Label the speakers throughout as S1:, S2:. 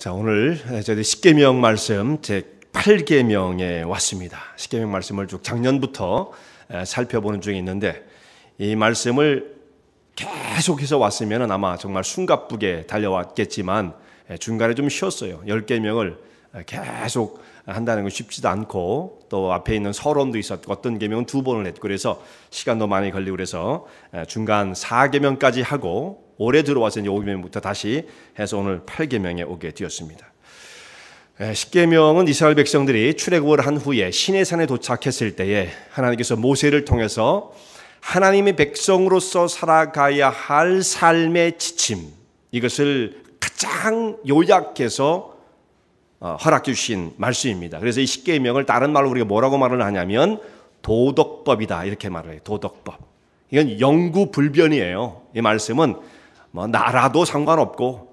S1: 자, 오늘 저희 십계명 말씀 제 8계명에 왔습니다. 십계명 말씀을 쭉 작년부터 살펴보는 중에 있는데, 이 말씀을 계속해서 왔으면 아마 정말 숨가쁘게 달려왔겠지만 중간에 좀 쉬었어요. 10계명을 계속 한다는 건 쉽지도 않고, 또 앞에 있는 서론도 있었고, 어떤 계명은 2번을 했고, 그래서 시간도 많이 걸리고, 그래서 중간 4계명까지 하고 올해 들어와서 이제 5계명부터 다시 해서 오늘 8계명에 오게 되었습니다. 10계명은 이스라엘 백성들이 출애굽을 한 후에 시내산에 도착했을 때에 하나님께서 모세를 통해서 하나님의 백성으로서 살아가야 할 삶의 지침, 이것을 가장 요약해서 허락해 주신 말씀입니다. 그래서 이 10계명을 다른 말로 우리가 뭐라고 말을 하냐면 도덕법이다, 이렇게 말을 해요. 도덕법. 이건 영구불변이에요. 이 말씀은 뭐 나라도 상관없고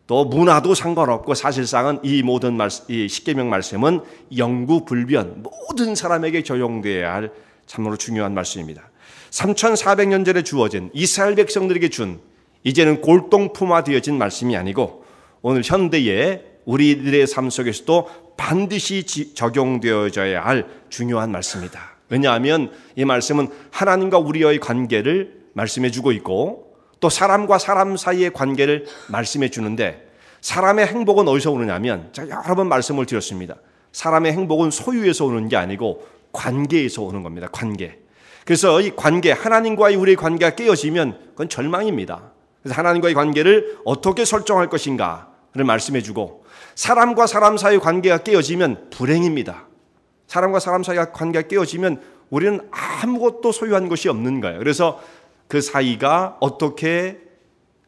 S1: 또 문화도 상관없고, 사실상은 이 모든 말씀, 이 10계명 말씀은 영구불변, 모든 사람에게 적용되어야 할 참으로 중요한 말씀입니다. 3400년 전에 주어진 이스라엘 백성들에게 준, 이제는 골동품화되어진 말씀이 아니고 오늘 현대의 우리들의 삶 속에서도 반드시 적용되어져야 할 중요한 말씀이다. 왜냐하면 이 말씀은 하나님과 우리의 관계를 말씀해 주고 있고, 또 사람과 사람 사이의 관계를 말씀해 주는데, 사람의 행복은 어디서 오느냐면, 제가 여러 번 말씀을 드렸습니다. 사람의 행복은 소유에서 오는 게 아니고 관계에서 오는 겁니다. 관계. 그래서 이 관계, 하나님과의 우리의 관계가 깨어지면 그건 절망입니다. 그래서 하나님과의 관계를 어떻게 설정할 것인가를 말씀해 주고, 사람과 사람 사이의 관계가 깨어지면 불행입니다. 사람과 사람 사이의 관계가 깨어지면 우리는 아무것도 소유한 것이 없는 거예요. 그래서 그 사이가 어떻게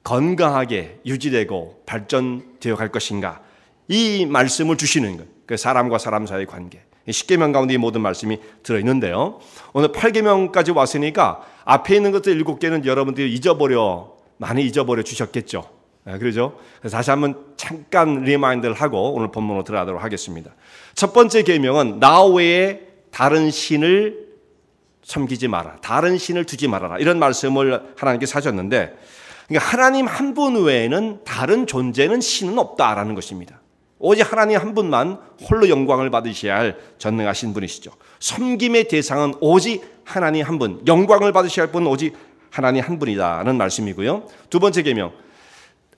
S1: 건강하게 유지되고 발전되어 갈 것인가, 이 말씀을 주시는 거예요. 그 사람과 사람 사이의 관계. 10계명 가운데 이 모든 말씀이 들어있는데요, 오늘 8계명까지 왔으니까 앞에 있는 것들 7개는 여러분들이 많이 잊어버려 주셨겠죠. 그러죠? 그래서 다시 한번 잠깐 리마인드를 하고 오늘 본문으로 들어가도록 하겠습니다. 첫 번째 계명은 나 외에 다른 신을 섬기지 마라, 다른 신을 두지 말아라, 이런 말씀을 하나님께서 하셨는데, 그러니까 하나님 한 분 외에는 다른 존재는 신은 없다라는 것입니다. 오직 하나님 한 분만 홀로 영광을 받으셔야 할 전능하신 분이시죠. 섬김의 대상은 오직 하나님 한 분, 영광을 받으셔야 할 분은 오직 하나님 한 분이다라는 말씀이고요. 두 번째 계명,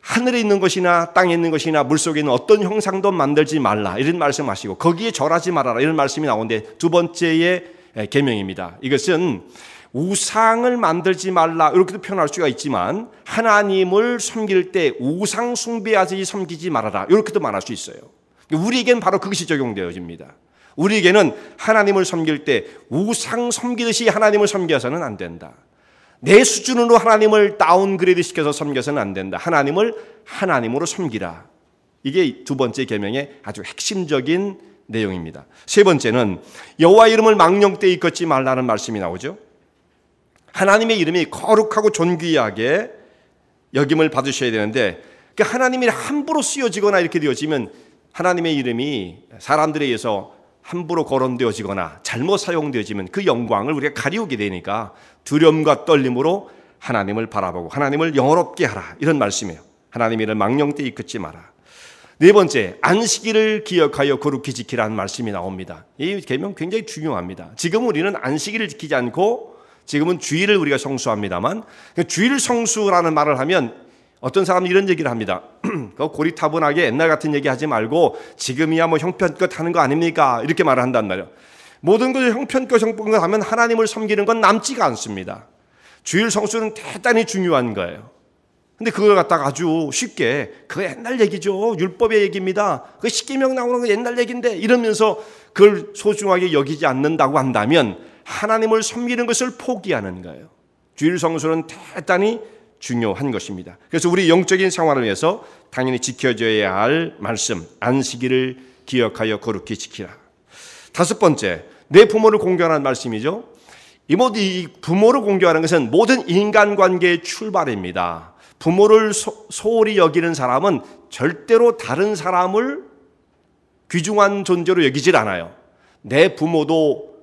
S1: 하늘에 있는 것이나 땅에 있는 것이나 물속에 있는 어떤 형상도 만들지 말라, 이런 말씀하시고, 거기에 절하지 말아라, 이런 말씀이 나오는데, 두 번째의 계명입니다. 이것은 우상을 만들지 말라, 이렇게도 표현할 수가 있지만, 하나님을 섬길 때 우상 숭배하지 섬기지 말아라, 이렇게도 말할 수 있어요. 우리에겐 바로 그것이 적용되어집니다. 우리에게는 하나님을 섬길 때 우상 섬기듯이 하나님을 섬겨서는 안 된다. 내 수준으로 하나님을 다운그레이드 시켜서 섬겨서는 안 된다. 하나님을 하나님으로 섬기라. 이게 두 번째 계명의 아주 핵심적인 내용입니다. 세 번째는 여호와 이름을 망령되이 잊지 말라는 말씀이 나오죠. 하나님의 이름이 거룩하고 존귀하게 여김을 받으셔야 되는데, 그 하나님이 함부로 쓰여지거나 이렇게 되어지면 하나님의 이름이 사람들에 의해서 함부로 거론되어지거나 잘못 사용되어지면 그 영광을 우리가 가리우게 되니까 두려움과 떨림으로 하나님을 바라보고 하나님을 영화롭게 하라, 이런 말씀이에요. 하나님의 이름을 망령되이 잊지 마라. 네 번째, 안식일을 기억하여 거룩히 지키라는 말씀이 나옵니다. 이 계명 굉장히 중요합니다. 지금 우리는 안식일을 지키지 않고 지금은 주일을 우리가 성수합니다만, 주일 성수라는 말을 하면 어떤 사람은 이런 얘기를 합니다. 고리타분하게 옛날 같은 얘기 하지 말고 지금이야 뭐 형편껏 하는 거 아닙니까? 이렇게 말을 한단 말이에요. 모든 것을 형편껏 하면 하나님을 섬기는 건 남지가 않습니다. 주일 성수는 대단히 중요한 거예요. 근데 그걸 갖다가 아주 쉽게, 그거 옛날 얘기죠, 율법의 얘기입니다, 그 10계명 나오는 거 옛날 얘기인데, 이러면서 그걸 소중하게 여기지 않는다고 한다면 하나님을 섬기는 것을 포기하는 거예요. 주일 성수는 대단히 중요한 것입니다. 그래서 우리 영적인 생활을 위해서 당연히 지켜져야 할 말씀, 안식일을 기억하여 거룩히 지키라. 다섯 번째, 내 부모를 공경하는 말씀이죠. 이 부모를 공경하는 것은 모든 인간관계의 출발입니다. 부모를 소홀히 여기는 사람은 절대로 다른 사람을 귀중한 존재로 여기질 않아요. 내 부모도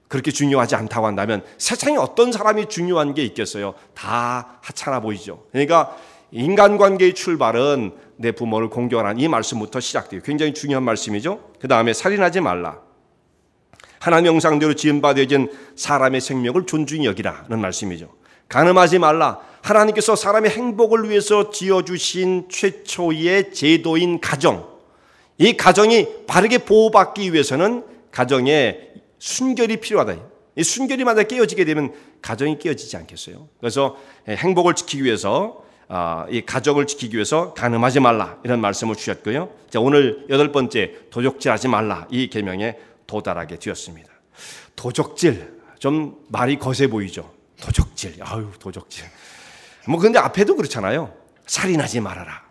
S1: 그렇게 중요하지 않다고 한다면 세상에 어떤 사람이 중요한 게 있겠어요? 다 하찮아 보이죠. 그러니까 인간관계의 출발은 내 부모를 공경하라는 이 말씀부터 시작돼요. 굉장히 중요한 말씀이죠. 그 다음에 살인하지 말라. 하나님 형상대로 지음받아진 사람의 생명을 존중히 여기라는 말씀이죠. 간음하지 말라. 하나님께서 사람의 행복을 위해서 지어주신 최초의 제도인 가정, 이 가정이 바르게 보호받기 위해서는 가정에 순결이 필요하다. 이 순결이 만약 깨어지게 되면 가정이 깨어지지 않겠어요? 그래서 행복을 지키기 위해서, 이 가정을 지키기 위해서 간음하지 말라 이런 말씀을 주셨고요. 자, 오늘 8번째, 도적질하지 말라, 이 계명에 도달하게 되었습니다. 도적질, 좀 말이 거세 보이죠? 도적질, 아유 도적질. 뭐 근데 앞에도 그렇잖아요. 살인하지 말아라,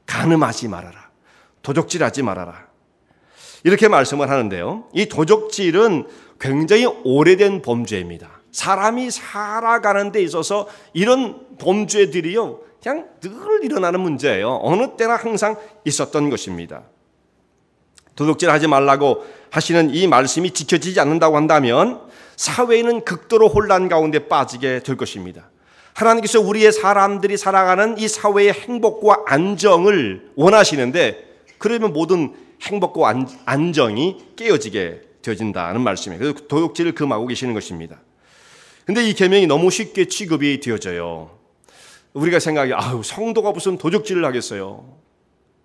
S1: 간음하지 말아라, 도적질하지 말아라, 이렇게 말씀을 하는데요. 이 도적질은 굉장히 오래된 범죄입니다. 사람이 살아가는 데 있어서 이런 범죄들이요, 그냥 늘 일어나는 문제예요. 어느 때나 항상 있었던 것입니다. 도둑질하지 말라고 하시는 이 말씀이 지켜지지 않는다고 한다면 사회는 극도로 혼란 가운데 빠지게 될 것입니다. 하나님께서 우리의 사람들이 살아가는 이 사회의 행복과 안정을 원하시는데, 그러면 모든 행복과 안정이 깨어지게 되어진다는 말씀이에요. 그래서 도둑질을 금하고 계시는 것입니다. 근데 이 계명이 너무 쉽게 취급이 되어져요. 우리가 생각해, 성도가 무슨 도둑질을 하겠어요.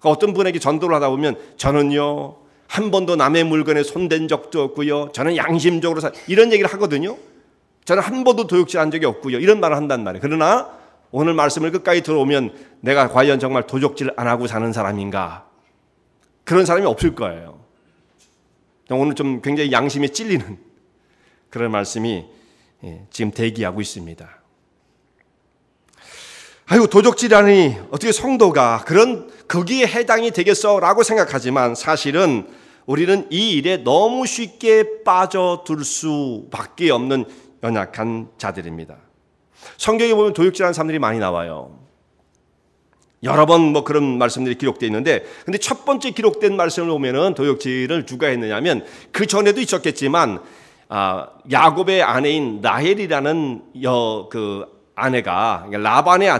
S1: 어떤 분에게 전도를 하다 보면 저는요, 한 번도 남의 물건에 손댄 적도 없고요, 저는 양심적으로 이런 얘기를 하거든요. 저는 한 번도 도둑질한 적이 없고요, 이런 말을 한단 말이에요. 그러나 오늘 말씀을 끝까지 들어오면 내가 과연 정말 도둑질 안 하고 사는 사람인가? 그런 사람이 없을 거예요. 오늘 좀 굉장히 양심에 찔리는 그런 말씀이 지금 대기하고 있습니다. 아이고, 도적질하니 어떻게 성도가 거기에 해당이 되겠어? 라고 생각하지만 사실은 우리는 이 일에 너무 쉽게 빠져들 수밖에 없는 연약한 자들입니다. 성경에 보면 도적질하는 사람들이 많이 나와요. 여러 번 그런 말씀들이 기록되어 있는데, 근데 첫 번째 기록된 말씀을 보면은 도적질을 누가 했느냐면, 그 전에도 있었겠지만 야곱의 아내인 라헬이라는 그 아내가 라반의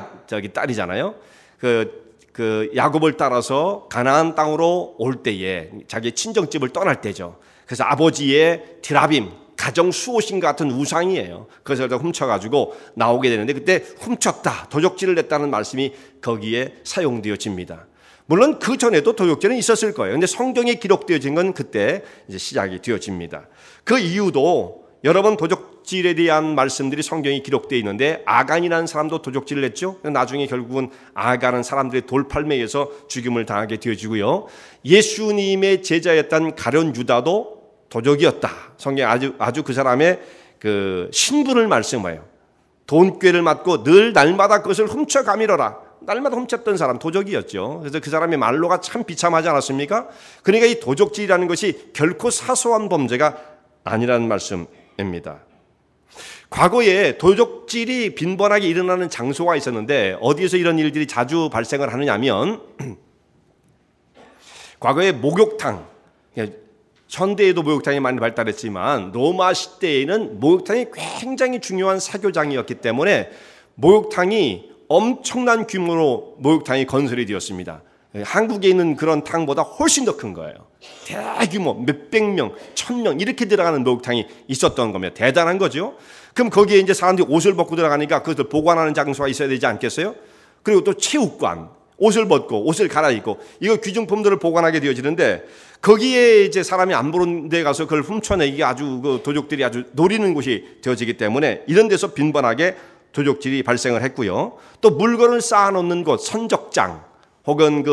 S1: 딸이잖아요. 그 야곱을 따라서 가나안 땅으로 올 때에 자기 친정집을 떠날 때죠. 그래서 아버지의 디라빔, 가정 수호신 같은 우상이에요. 그것을 훔쳐가지고 나오게 되는데, 그때 훔쳤다, 도적질을 했다는 말씀이 거기에 사용되어집니다. 물론 그 전에도 도적질은 있었을 거예요. 근데 성경에 기록되어진 건 그때 이제 시작이 되어집니다. 그 이유도 여러 번 도적질에 대한 말씀들이 성경에 기록되어 있는데, 아간이라는 사람도 도적질을 했죠. 나중에 결국은 아간은 사람들의 돌팔매에 의해서 죽임을 당하게 되어지고요. 예수님의 제자였던 가룟 유다도 도적이었다. 성경에 아주 그 사람의 그 신분을 말씀해요. 돈꾀를 맞고 늘 날마다 그것을 훔쳐가밀어라. 날마다 훔쳤던 사람, 도적이었죠. 그래서 그 사람의 말로가 참 비참하지 않았습니까? 그러니까 이 도적질이라는 것이 결코 사소한 범죄가 아니라는 말씀입니다. 과거에 도적질이 빈번하게 일어나는 장소가 있었는데, 어디에서 이런 일들이 자주 발생을 하느냐면 과거에 목욕탕, 현대에도 목욕탕이 많이 발달했지만 로마 시대에는 목욕탕이 굉장히 중요한 사교장이었기 때문에 목욕탕이 엄청난 규모로 목욕탕이 건설이 되었습니다. 한국에 있는 그런 탕보다 훨씬 더 큰 거예요. 대규모 몇백 명, 1000명 이렇게 들어가는 목욕탕이 있었던 겁니다. 대단한 거죠. 그럼 거기에 이제 사람들이 옷을 벗고 들어가니까 그것을 보관하는 장소가 있어야 되지 않겠어요? 그리고 또 체육관, 옷을 벗고 옷을 갈아입고 이거 귀중품들을 보관하게 되어지는데, 거기에 이제 사람이 안 보는 데 가서 그걸 훔쳐내기가 아주 그 도적들이 아주 노리는 곳이 되어지기 때문에 이런 데서 빈번하게 도적질이 발생을 했고요. 또 물건을 쌓아놓는 곳, 선적장, 혹은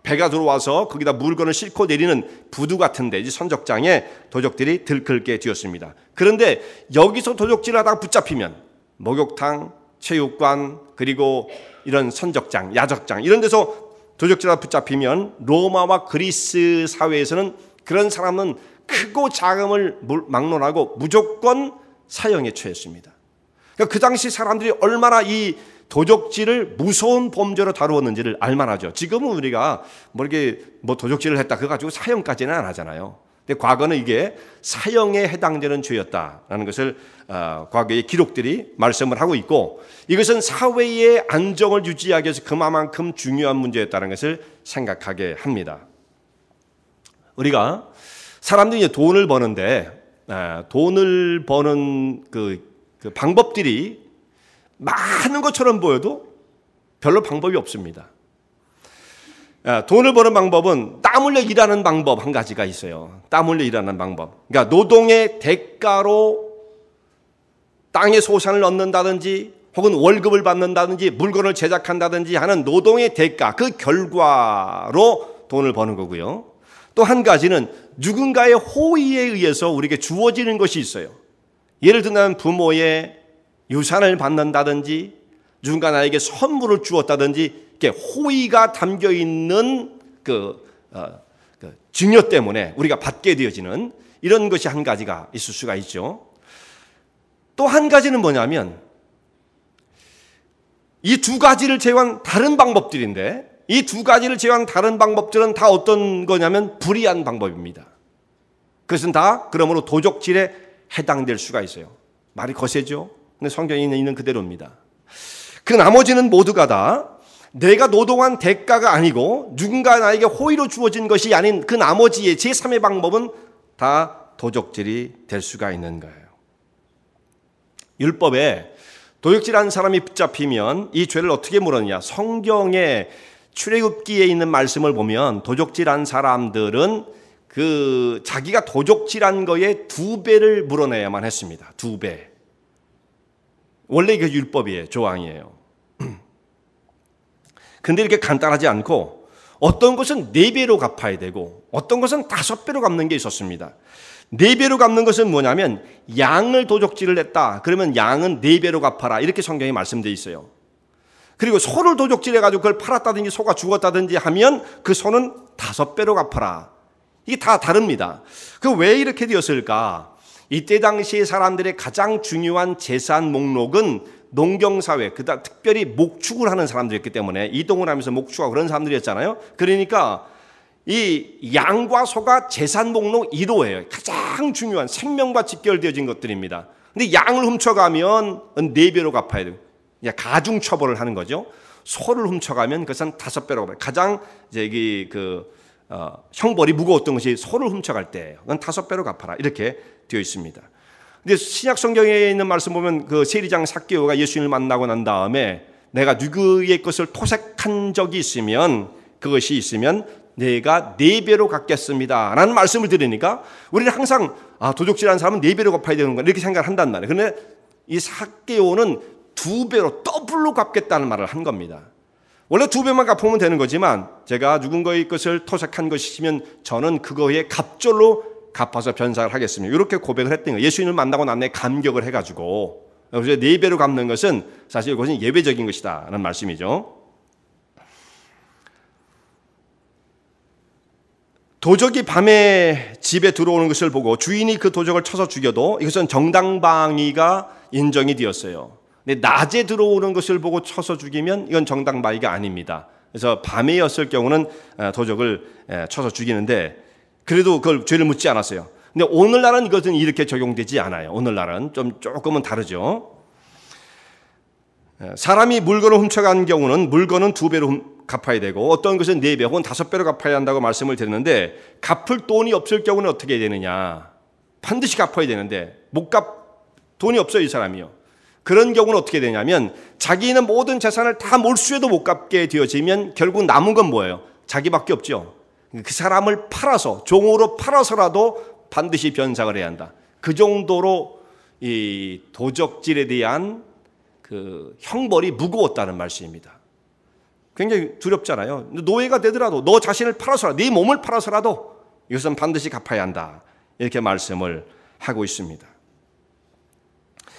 S1: 배가 들어와서 거기다 물건을 싣고 내리는 부두 같은데 이제 선적장에 도적들이 들끓게 되었습니다. 그런데 여기서 도적질을 하다가 붙잡히면 목욕탕, 체육관, 그리고 이런 선적장, 야적장 이런 데서 도적질하다 붙잡히면 로마와 그리스 사회에서는 그런 사람은 크고 작음을 막론하고 무조건 사형에 처했습니다. 그러니까 그 당시 사람들이 얼마나 이 도적질을 무서운 범죄로 다루었는지를 알만하죠. 지금은 우리가 이렇게 도적질을 했다 그거 가지고 사형까지는 안 하잖아요. 근데 과거는 이게 사형에 해당되는 죄였다라는 것을 과거의 기록들이 말씀을 하고 있고, 이것은 사회의 안정을 유지하기 위해서 그만큼 중요한 문제였다는 것을 생각하게 합니다. 우리가 사람들이 이제 돈을 버는데 돈을 버는 그 방법들이 많은 것처럼 보여도 별로 방법이 없습니다. 돈을 버는 방법은 땀 흘려 일하는 방법 한 가지가 있어요. 땀 흘려 일하는 방법. 그러니까 노동의 대가로 땅의 소산을 얻는다든지 혹은 월급을 받는다든지 물건을 제작한다든지 하는 노동의 대가, 그 결과로 돈을 버는 거고요. 또 한 가지는 누군가의 호의에 의해서 우리에게 주어지는 것이 있어요. 예를 들면 부모의 유산을 받는다든지 누군가 나에게 선물을 주었다든지 이렇게 호의가 담겨 있는 증여 때문에 우리가 받게 되어지는 이런 것이 한 가지가 있을 수가 있죠. 또 한 가지는 뭐냐면 이 두 가지를 제외한 다른 방법들인데, 이 두 가지를 제외한 다른 방법들은 다 어떤 거냐면 불의한 방법입니다. 그것은 다 그러므로 도적질에 해당될 수가 있어요. 말이 거세죠? 근데 성경에 있는 그대로입니다. 그 나머지는 모두가 다 내가 노동한 대가가 아니고 누군가 나에게 호의로 주어진 것이 아닌 그 나머지의 제3의 방법은 다 도적질이 될 수가 있는 거예요. 율법에 도적질한 사람이 붙잡히면 이 죄를 어떻게 물었냐? 성경의 출애굽기에 있는 말씀을 보면 도적질한 사람들은 그 자기가 도적질한 거에 2배를 물어내야만 했습니다. 2배. 원래 이게 율법이에요. 조항이에요. 근데 이렇게 간단하지 않고 어떤 것은 4배로 갚아야 되고 어떤 것은 5배로 갚는 게 있었습니다. 4배로 갚는 것은 뭐냐면 양을 도적질을 했다. 그러면 양은 4배로 갚아라. 이렇게 성경에 말씀되어 있어요. 그리고 소를 도적질해가지고 그걸 팔았다든지 소가 죽었다든지 하면 그 소는 5배로 갚아라. 이게 다 다릅니다. 그 왜 이렇게 되었을까? 이때 당시에 사람들의 가장 중요한 재산 목록은 농경사회, 그다음 특별히 목축을 하는 사람들이었기 때문에 이동을 하면서 목축하고 그런 사람들이었잖아요. 그러니까 이 양과 소가 재산 목록 1호예요. 가장 중요한 생명과 직결되어진 것들입니다. 근데 양을 훔쳐가면 4배로 갚아야 돼요. 가중 처벌을 하는 거죠. 소를 훔쳐가면 그것은 5배로 갚아요. 가장 이제 형벌이 무거웠던 것이 소를 훔쳐갈 때예요. 그건 5배로 갚아라. 이렇게 되어 있습니다. 근데 신약 성경에 있는 말씀 보면 그 세리장 삭개오가 예수님을 만나고 난 다음에 내가 누구의 것을 토색한 적이 있으면 그것이 있으면 내가 4배로 갚겠습니다 라는 말씀을 들으니까 우리는 항상 도적질하는 사람은 4배로 갚아야 되는 거야 이렇게 생각을 한단 말이에요. 그런데 이 삭개오는 2배로 더블로 갚겠다는 말을 한 겁니다. 원래 2배만 갚으면 되는 거지만 제가 누군가의 것을 토색한 것이면 저는 그거에 갑절로 갚아서 변상을 하겠습니다. 이렇게 고백을 했던 거예요. 예수님을 만나고 난 뒤에 감격을 해가지고. 그래서 4배로 갚는 것은 사실 이것은 예외적인 것이다 라는 말씀이죠. 도적이 밤에 집에 들어오는 것을 보고 주인이 그 도적을 쳐서 죽여도 이것은 정당방위가 인정이 되었어요. 근데 낮에 들어오는 것을 보고 쳐서 죽이면 이건 정당방위가 아닙니다. 그래서 밤에였을 경우는 도적을 쳐서 죽이는데 그래도 그걸 죄를 묻지 않았어요. 근데 오늘날은 이것은 이렇게 적용되지 않아요. 오늘날은 조금은 다르죠. 사람이 물건을 훔쳐간 경우는 물건은 2배로 갚아야 되고 어떤 것은 4배 혹은 5배로 갚아야 한다고 말씀을 드렸는데 갚을 돈이 없을 경우는 어떻게 되느냐? 반드시 갚아야 되는데 돈이 없어요, 이 사람이요. 그런 경우는 어떻게 되냐면 자기는 모든 재산을 다 몰수해도 못 갚게 되어지면 결국 남은 건 뭐예요? 자기밖에 없죠. 그 사람을 팔아서 종으로 팔아서라도 반드시 변상을 해야 한다. 그 정도로 이 도적질에 대한 그 형벌이 무거웠다는 말씀입니다. 굉장히 두렵잖아요. 노예가 되더라도 너 자신을 팔아서라도 네 몸을 팔아서라도 이것은 반드시 갚아야 한다. 이렇게 말씀을 하고 있습니다.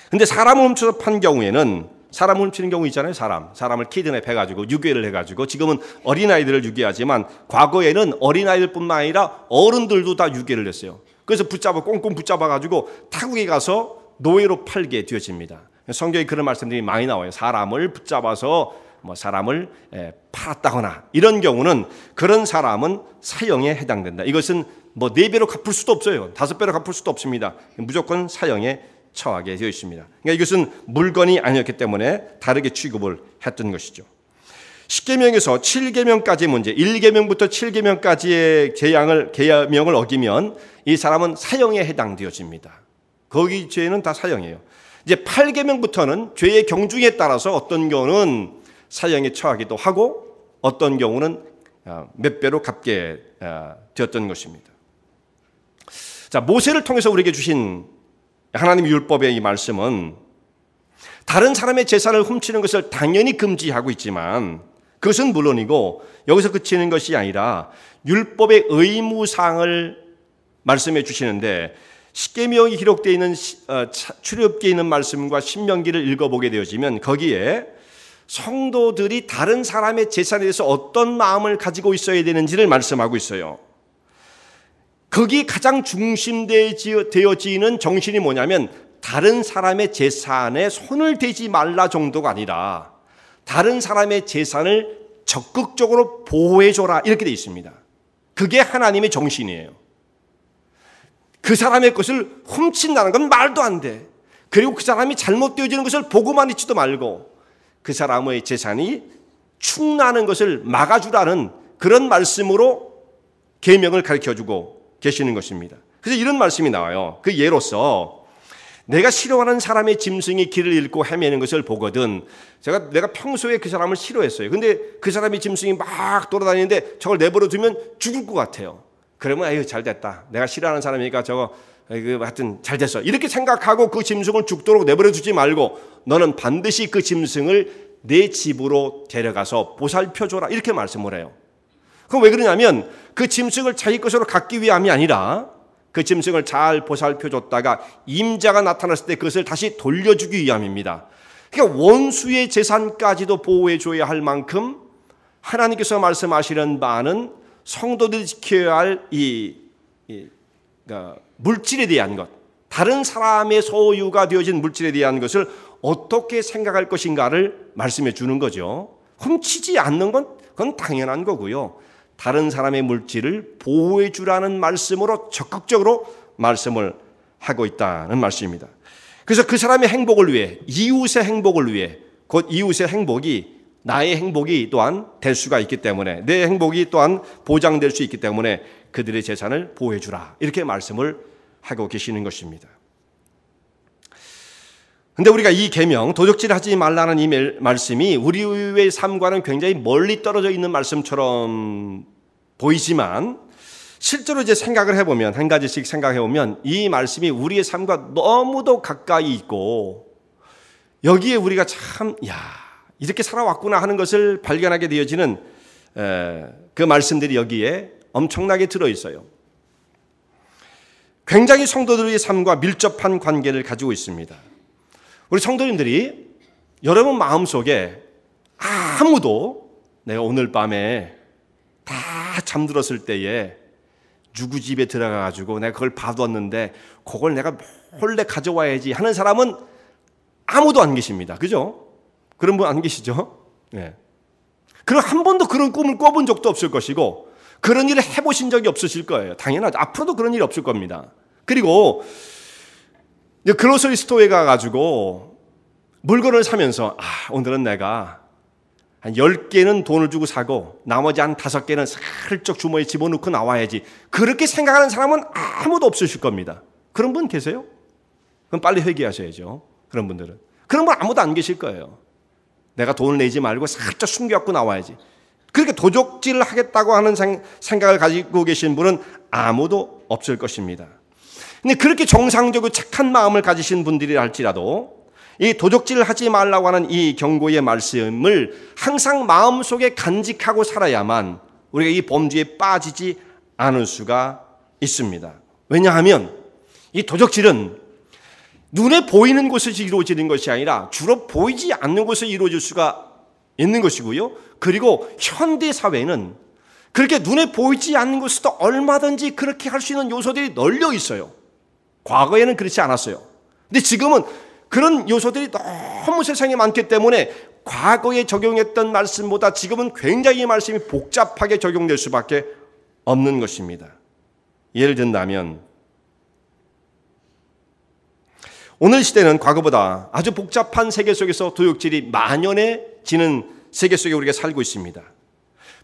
S1: 근데 사람을 훔쳐서 판 경우에는 사람을 훔치는 경우 있잖아요. 사람을 키드냅 해가지고 유괴를 해가지고 지금은 어린아이들을 유괴하지만 과거에는 어린아이들뿐만 아니라 어른들도 다 유괴를 했어요. 그래서 꽁꽁 붙잡아가지고 타국에 가서 노예로 팔게 되어집니다. 성경에 그런 말씀들이 많이 나와요. 사람을 붙잡아서 사람을 팔았다거나 이런 경우는 그런 사람은 사형에 해당된다. 이것은 4배로 갚을 수도 없어요. 5배로 갚을 수도 없습니다. 무조건 사형에 처하게 되어 있습니다. 그러니까 이것은 물건이 아니었기 때문에 다르게 취급을 했던 것이죠. 10계명에서 7계명까지의 문제, 1계명부터 7계명까지의 계명을 어기면 이 사람은 사형에 해당되어집니다. 거기 죄는 다 사형이에요. 이제 8계명부터는 죄의 경중에 따라서 어떤 경우는 사형에 처하기도 하고 어떤 경우는 몇 배로 갚게 되었던 것입니다. 자, 모세를 통해서 우리에게 주신 하나님의 율법의 이 말씀은 다른 사람의 재산을 훔치는 것을 당연히 금지하고 있지만 그것은 물론이고 여기서 그치는 것이 아니라 율법의 의무사항을 말씀해 주시는데 십계명이 기록되어 있는 출애굽기에 있는 말씀과 신명기를 읽어보게 되어지면 거기에 성도들이 다른 사람의 재산에 대해서 어떤 마음을 가지고 있어야 되는지를 말씀하고 있어요. 거기 가장 중심되어지는 정신이 뭐냐면 다른 사람의 재산에 손을 대지 말라 정도가 아니라 다른 사람의 재산을 적극적으로 보호해줘라 이렇게 되어 있습니다. 그게 하나님의 정신이에요. 그 사람의 것을 훔친다는 건 말도 안 돼. 그리고 그 사람이 잘못되어지는 것을 보고만 있지도 말고 그 사람의 재산이 충나는 것을 막아주라는 그런 말씀으로 계명을 가르쳐주고 계시는 것입니다. 그래서 이런 말씀이 나와요. 그 예로서 내가 싫어하는 사람의 짐승이 길을 잃고 헤매는 것을 보거든 내가 평소에 그 사람을 싫어했어요. 근데 그 사람의 짐승이 막 돌아다니는데 저걸 내버려 두면 죽을 것 같아요. 그러면 아유 잘 됐다. 내가 싫어하는 사람이니까 하여튼 잘 됐어. 이렇게 생각하고 그 짐승을 죽도록 내버려 두지 말고 너는 반드시 그 짐승을 내 집으로 데려가서 보살펴줘라. 이렇게 말씀을 해요. 그럼 왜 그러냐면 그 짐승을 자기 것으로 갖기 위함이 아니라 그 짐승을 잘 보살펴줬다가 임자가 나타났을 때 그것을 다시 돌려주기 위함입니다. 그러니까 원수의 재산까지도 보호해줘야 할 만큼 하나님께서 말씀하시는 바는 성도들이 지켜야 할 물질에 대한 것, 다른 사람의 소유가 되어진 물질에 대한 것을 어떻게 생각할 것인가를 말씀해 주는 거죠. 훔치지 않는 건 그건 당연한 거고요. 다른 사람의 물질을 보호해 주라는 말씀으로 적극적으로 말씀을 하고 있다는 말씀입니다. 그래서 그 사람의 행복을 위해, 이웃의 행복을 위해, 곧 이웃의 행복이 나의 행복이 또한 될 수가 있기 때문에 내 행복이 또한 보장될 수 있기 때문에 그들의 재산을 보호해 주라. 이렇게 말씀을 하고 계시는 것입니다. 근데 우리가 이 계명, 도적질하지 말라는 이 말씀이 우리의 삶과는 굉장히 멀리 떨어져 있는 말씀처럼 보이지만 실제로 이제 생각을 해보면 한 가지씩 생각해보면 이 말씀이 우리의 삶과 너무도 가까이 있고 여기에 우리가 참 이렇게 살아왔구나 하는 것을 발견하게 되어지는 그 말씀들이 여기에 엄청나게 들어있어요. 굉장히 성도들의 삶과 밀접한 관계를 가지고 있습니다. 우리 성도님들이 여러분 마음속에 아무도 내가 오늘 밤에 다 잠들었을 때에 누구 집에 들어가가지고 내가 그걸 봐두었는데 그걸 내가 몰래 가져와야지 하는 사람은 아무도 안 계십니다. 그죠? 그런 분 안 계시죠? 네. 그럼 한 번도 그런 꿈을 꿔본 적도 없을 것이고 그런 일을 해보신 적이 없으실 거예요. 당연하죠. 앞으로도 그런 일이 없을 겁니다. 그리고 그로서리 스토어에 가가지고 물건을 사면서 오늘은 내가 한 10개는 돈을 주고 사고 나머지 한 5개는 살짝 주머니에 집어넣고 나와야지. 그렇게 생각하는 사람은 아무도 없으실 겁니다. 그런 분 계세요? 그럼 빨리 회개하셔야죠. 그런 분들은. 그런 분 아무도 안 계실 거예요. 내가 돈을 내지 말고 살짝 숨겨갖고 나와야지. 그렇게 도적질을 하겠다고 하는 생각을 가지고 계신 분은 아무도 없을 것입니다. 근데 그렇게 정상적으로 착한 마음을 가지신 분들이라 할지라도 이 도적질을 하지 말라고 하는 이 경고의 말씀을 항상 마음속에 간직하고 살아야만 우리가 이 범죄에 빠지지 않을 수가 있습니다. 왜냐하면 이 도적질은 눈에 보이는 곳에서 이루어지는 것이 아니라 주로 보이지 않는 곳에서 이루어질 수가 있는 것이고요. 그리고 현대 사회는 그렇게 눈에 보이지 않는 곳에서도 얼마든지 그렇게 할 수 있는 요소들이 널려 있어요. 과거에는 그렇지 않았어요. 근데 지금은 그런 요소들이 너무 세상에 많기 때문에 과거에 적용했던 말씀보다 지금은 굉장히 말씀이 복잡하게 적용될 수밖에 없는 것입니다. 예를 든다면 오늘 시대는 과거보다 아주 복잡한 세계 속에서 도둑질이 만연해지는 세계 속에 우리가 살고 있습니다.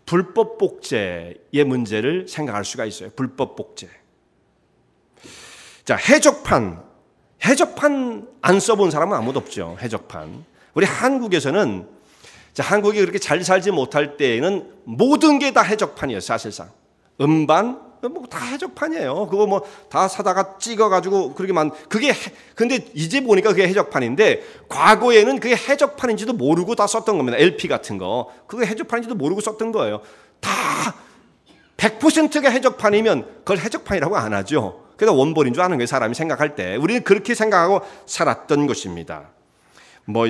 S1: 불법 복제의 문제를 생각할 수가 있어요. 불법 복제. 자, 해적판 안 써본 사람은 아무도 없죠. 해적판. 우리 한국에서는 한국이 그렇게 잘 살지 못할 때에는 모든 게 다 해적판이에요. 사실상 음반 뭐 다 해적판이에요. 그거 뭐 다 사다가 찍어가지고 근데 이제 보니까 그게 해적판인데 과거에는 그게 해적판인지도 모르고 다 썼던 겁니다. LP 같은 거 그게 해적판인지도 모르고 썼던 거예요. 다 100%가 해적판이면 그걸 해적판이라고 안 하죠. 그래서 원본인 줄 아는 거예요. 사람이 생각할 때 우리는 그렇게 생각하고 살았던 것입니다. 뭐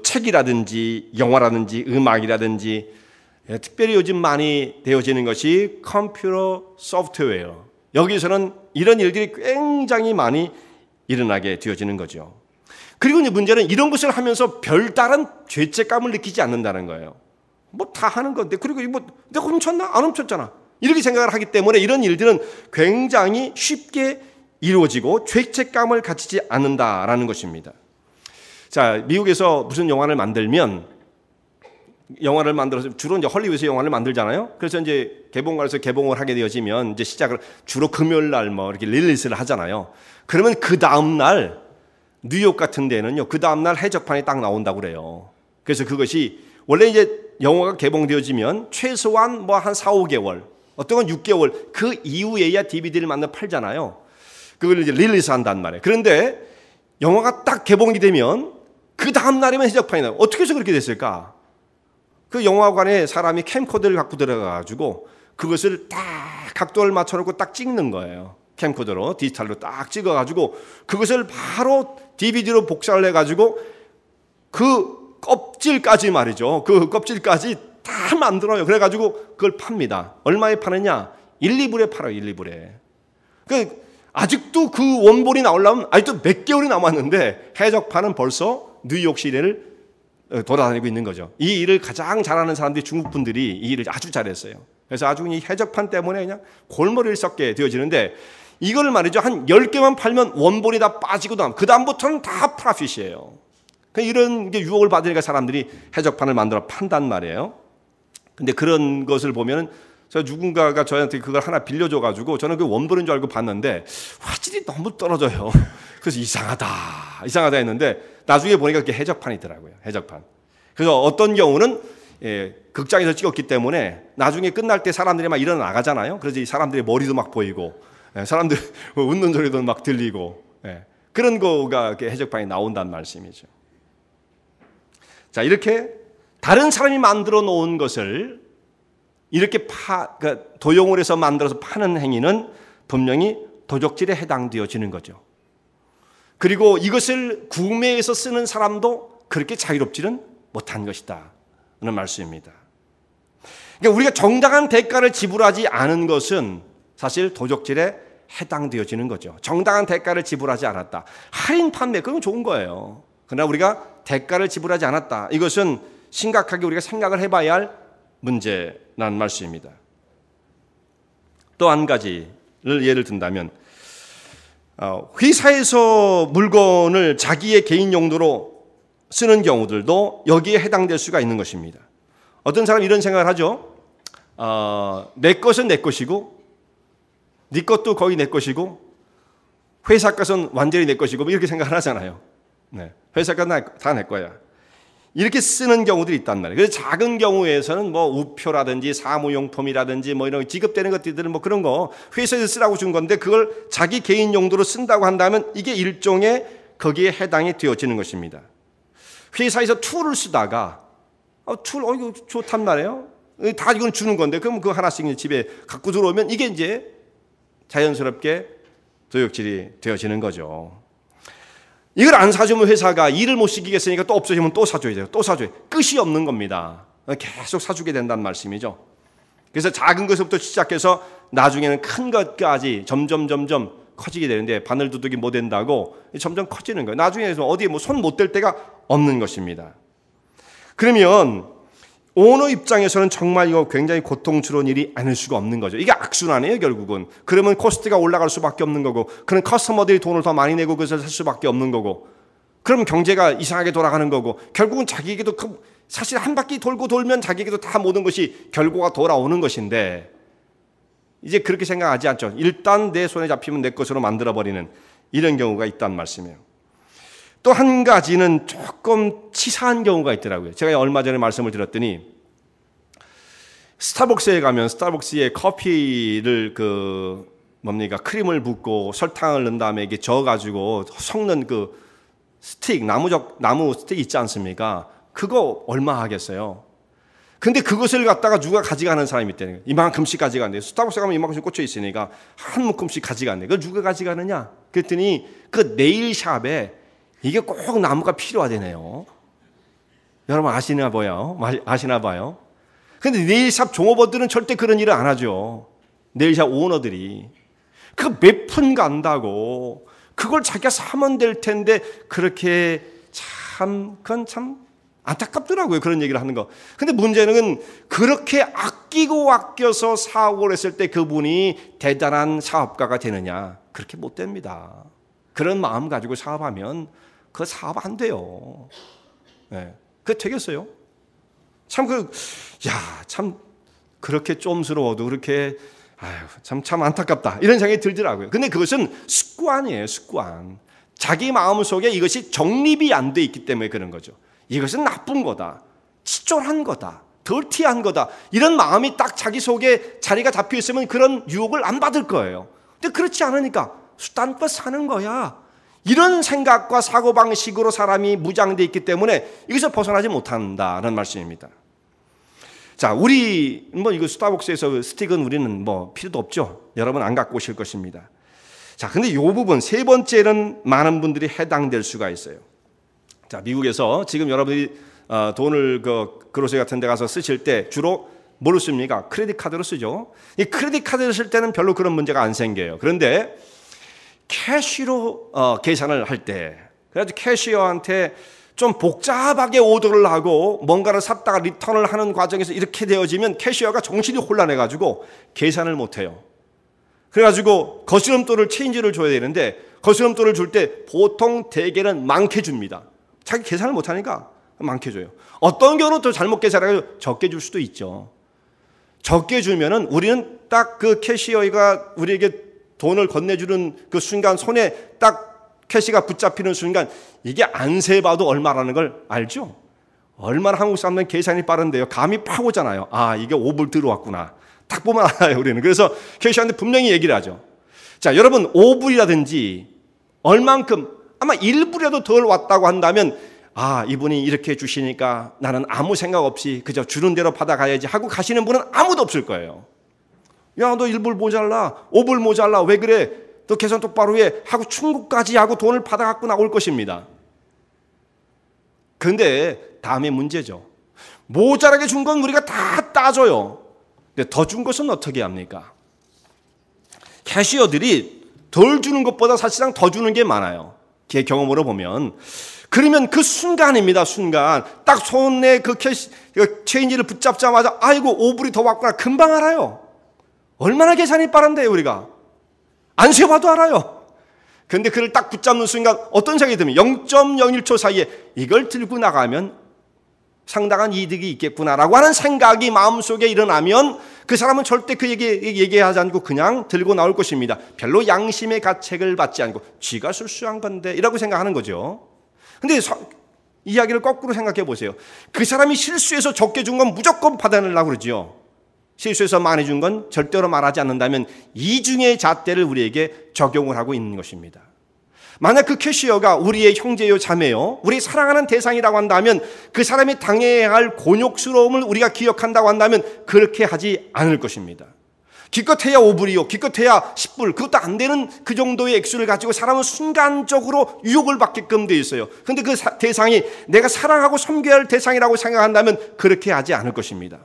S1: 책이라든지 영화라든지 음악이라든지 특별히 요즘 많이 되어지는 것이 컴퓨터 소프트웨어. 여기서는 이런 일들이 굉장히 많이 일어나게 되어지는 거죠. 그리고 이제 문제는 이런 것을 하면서 별다른 죄책감을 느끼지 않는다는 거예요. 뭐 다 하는 건데 그리고 뭐 내가 훔쳤나? 안 훔쳤잖아. 이렇게 생각을 하기 때문에 이런 일들은 굉장히 쉽게 이루어지고 죄책감을 가지지 않는다라는 것입니다. 자, 미국에서 무슨 영화를 만들어서 주로 이제 헐리우드에서 영화를 만들잖아요. 그래서 이제 개봉관에서 개봉을 하게 되어지면 이제 시작을 주로 금요일 날 뭐 이렇게 릴리스를 하잖아요. 그러면 그 다음 날 뉴욕 같은 데는요, 그 다음 날 해적판이 딱 나온다고 그래요. 그래서 그것이 원래 이제 영화가 개봉되어지면 최소한 뭐 한 4, 5개월, 어떤 건 6개월 그 이후에야 DVD를 만들어 팔잖아요. 그걸 이제 릴리스 한단 말이에요. 그런데 영화가 딱 개봉이 되면 그 다음 날이면 해적판이 나와요. 어떻게 해서 그렇게 됐을까? 그 영화관에 사람이 캠코더를 갖고 들어가가지고 그것을 딱 각도를 맞춰놓고 딱 찍는 거예요. 캠코더로 디지털로 딱 찍어가지고 그것을 바로 DVD로 복사를 해가지고 그 껍질까지 말이죠. 그 껍질까지 다 만들어요. 그래가지고 그걸 팝니다. 얼마에 파느냐? 1, 2불에 팔아요. 1, 2불에. 아직도 그 원본이 나오려면 아직도 몇 개월이 남았는데 해적판은 벌써 뉴욕 시내를 돌아다니고 있는 거죠. 이 일을 가장 잘하는 사람들이 중국 분들이 이 일을 아주 잘했어요. 그래서 아주 이 해적판 때문에 그냥 골머리를 썩게 되어지는데 이걸 말이죠. 한 10개만 팔면 원본이 다 빠지고 그 다음부터는 다 프로핏이에요. 이런 유혹을 받으니까 사람들이 해적판을 만들어 판단 말이에요. 근데 그런 것을 보면은 누군가가 저한테 그걸 하나 빌려줘가지고 저는 그 원본인 줄 알고 봤는데 화질이 너무 떨어져요. 그래서 이상하다 했는데 나중에 보니까 그게 해적판이더라고요. 해적판. 그래서 어떤 경우는 극장에서 찍었기 때문에 나중에 끝날 때 사람들이 막 일어나가잖아요. 그래서 이 사람들의 머리도 막 보이고 사람들 웃는 소리도 막 들리고 그런 거가 해적판이 나온다는 말씀이죠. 자, 이렇게 다른 사람이 만들어 놓은 것을 이렇게 도용을 해서 만들어서 파는 행위는 분명히 도적질에 해당되어지는 거죠. 그리고 이것을 구매해서 쓰는 사람도 그렇게 자유롭지는 못한 것이다 하는 말씀입니다. 그러니까 우리가 정당한 대가를 지불하지 않은 것은 사실 도적질에 해당되어지는 거죠. 정당한 대가를 지불하지 않았다. 할인 판매, 그건 좋은 거예요. 그러나 우리가 대가를 지불하지 않았다. 이것은 심각하게 우리가 생각을 해봐야 할 문제라는 말씀입니다. 또 한 가지를 예를 든다면 회사에서 물건을 자기의 개인 용도로 쓰는 경우들도 여기에 해당될 수가 있는 것입니다. 어떤 사람은 이런 생각을 하죠. 내 것은 내 것이고 네 것도 거의 내 것이고 회사 것은 완전히 내 것이고 이렇게 생각을 하잖아요. 회사 것은 다 내 거야. 이렇게 쓰는 경우들이 있단 말이에요. 그래서 작은 경우에서는 뭐 우표라든지 사무용품이라든지 뭐 이런 지급되는 것들은 뭐 그런 거 회사에서 쓰라고 준 건데 그걸 자기 개인 용도로 쓴다고 한다면 이게 일종의 거기에 해당이 되어지는 것입니다. 회사에서 툴을 쓰다가 이거 좋단 말이에요. 다 이건 주는 건데 그럼 그거 하나씩 집에 갖고 들어오면 이게 이제 자연스럽게 도둑질이 되어지는 거죠. 이걸 안 사주면 회사가 일을 못 시키겠으니까 또 없어지면 또 사줘야 돼요. 또 사줘야 돼요. 끝이 없는 겁니다. 계속 사주게 된다는 말씀이죠. 그래서 작은 것부터 시작해서 나중에는 큰 것까지 점점 커지게 되는데 바늘 두둑이 못 된다고 점점 커지는 거예요. 나중에 어디에 뭐 손 못 댈 데가 없는 것입니다. 그러면 오너 입장에서는 정말 이거 굉장히 고통스러운 일이 아닐 수가 없는 거죠. 이게 악순환이에요, 결국은. 그러면 코스트가 올라갈 수밖에 없는 거고, 그런 커스터머들이 돈을 더 많이 내고 그것을 살 수밖에 없는 거고, 그럼 경제가 이상하게 돌아가는 거고, 결국은 자기에게도 사실 한 바퀴 돌고 돌면 자기에게도 다 모든 것이 결과가 돌아오는 것인데, 이제 그렇게 생각하지 않죠. 일단 내 손에 잡히면 내 것으로 만들어버리는 이런 경우가 있다는 말씀이에요. 또 한 가지는 조금 치사한 경우가 있더라고요. 제가 얼마 전에 말씀을 드렸더니 스타벅스에 가면 스타벅스에 커피를 크림을 붓고 설탕을 넣은 다음에 이게 저어가지고 섞는 그 스틱, 나무 스틱 있지 않습니까? 그거 얼마 하겠어요? 근데 그것을 갖다가 누가 가져가는 사람이 있다는 거예요. 이만큼씩 가져간대요. 스타벅스 가면 이만큼씩 꽂혀 있으니까 한 묶음씩 가져간대요. 그걸 누가 가져가느냐? 그랬더니 그 네일샵에 이게 꼭 나무가 필요하대네요. 여러분 아시나 봐요. 근데 네일샵 종업원들은 절대 그런 일을 안 하죠. 네일샵 오너들이. 그 몇 푼 간다고 그걸 자기가 사면 될 텐데 그렇게 그건 참 안타깝더라고요. 그런 얘기를 하는 거. 근데 문제는 그렇게 아껴서 사업을 했을 때 그분이 대단한 사업가가 되느냐? 그렇게 못 됩니다. 그런 마음 가지고 사업하면 그 사업 안 돼요. 네. 그게 되겠어요? 참 그렇게 쫌스러워도 그렇게, 참 안타깝다. 이런 생각이 들더라고요. 근데 그것은 습관이에요, 습관. 자기 마음 속에 이것이 정립이 안 돼 있기 때문에 그런 거죠. 이것은 나쁜 거다. 치졸한 거다. 더티한 거다. 이런 마음이 딱 자기 속에 자리가 잡혀 있으면 그런 유혹을 안 받을 거예요. 근데 그렇지 않으니까 수단껏 사는 거야. 이런 생각과 사고방식으로 사람이 무장되어 있기 때문에 이것을 벗어나지 못한다는 말씀입니다. 자, 이거 스타벅스에서 스틱은 우리는 필요도 없죠. 여러분 안 갖고 오실 것입니다. 자, 근데 이 부분, 세 번째는 많은 분들이 해당될 수가 있어요. 자, 미국에서 지금 여러분이 돈을 그로서리 같은 데 가서 쓰실 때 주로 뭐로 씁니까? 크레딧 카드로 쓰죠. 이 크레딧 카드를 쓸 때는 별로 그런 문제가 안 생겨요. 그런데 캐시로 계산을 할 때, 그래가지고 캐시어한테 좀 복잡하게 오더를 하고 뭔가를 샀다가 리턴을 하는 과정에서 이렇게 되어지면 캐시어가 정신이 혼란해가지고 계산을 못해요. 그래가지고 거스름돈을 체인지를 줘야 되는데 거스름돈을 줄 때 보통 대개는 많게 줍니다. 자기 계산을 못하니까 많게 줘요. 어떤 경우는 또 잘못 계산해가지고 적게 줄 수도 있죠. 적게 주면은 우리는 딱 그 캐시어가 우리에게 돈을 건네주는 그 순간 손에 딱 캐시가 붙잡히는 순간 이게 안 세봐도 얼마라는 걸 알죠? 얼마나 한국 사람들은 계산이 빠른데요. 감이 팍 오잖아요. 이게 5불 들어왔구나. 딱 보면 알아요, 우리는. 그래서 캐시어한테 분명히 얘기를 하죠. 자, 여러분 5불이라든지 얼만큼 아마 1불이라도 덜 왔다고 한다면 이분이 이렇게 주시니까 나는 아무 생각 없이 그저 주는 대로 받아가야지 하고 가시는 분은 아무도 없을 거예요. 야, 너 1불 모자라, 5불 모자라, 왜 그래? 너 계산 똑바로 해 하고 충고까지 하고 돈을 받아갖고 나올 것입니다. 그런데 다음에 문제죠. 모자라게 준 건 우리가 다 따져요. 근데 더 준 것은 어떻게 합니까? 캐시어들이 덜 주는 것보다 사실상 더 주는 게 많아요. 제 경험으로 보면. 그러면 그 순간입니다, 순간. 딱 손에 그 체인지를 붙잡자마자 아이고 5불이 더 왔구나. 금방 알아요. 얼마나 계산이 빠른데요, 우리가. 안 세봐도 알아요. 그런데 그를 딱 붙잡는 순간 어떤 생각이 들면 0.01초 사이에 이걸 들고 나가면 상당한 이득이 있겠구나라고 하는 생각이 마음속에 일어나면 그 사람은 절대 그 얘기하지 않고 그냥 들고 나올 것입니다. 별로 양심의 가책을 받지 않고 쥐가 실수한 건데 이라고 생각하는 거죠. 근데 이야기를 거꾸로 생각해 보세요. 그 사람이 실수해서 적게 준 건 무조건 받아내려고 그러죠. 실수해서 많이 준 건 절대로 말하지 않는다면 이중의 잣대를 우리에게 적용을 하고 있는 것입니다. 만약 그 캐시어가 우리의 형제요 자매요 우리 사랑하는 대상이라고 한다면 그 사람이 당해야 할 곤욕스러움을 우리가 기억한다고 한다면 그렇게 하지 않을 것입니다. 기껏해야 5불이요 기껏해야 10불 그것도 안 되는 그 정도의 액수를 가지고 사람은 순간적으로 유혹을 받게끔 되어 있어요. 그런데 그 대상이 내가 사랑하고 섬겨야 할 대상이라고 생각한다면 그렇게 하지 않을 것입니다.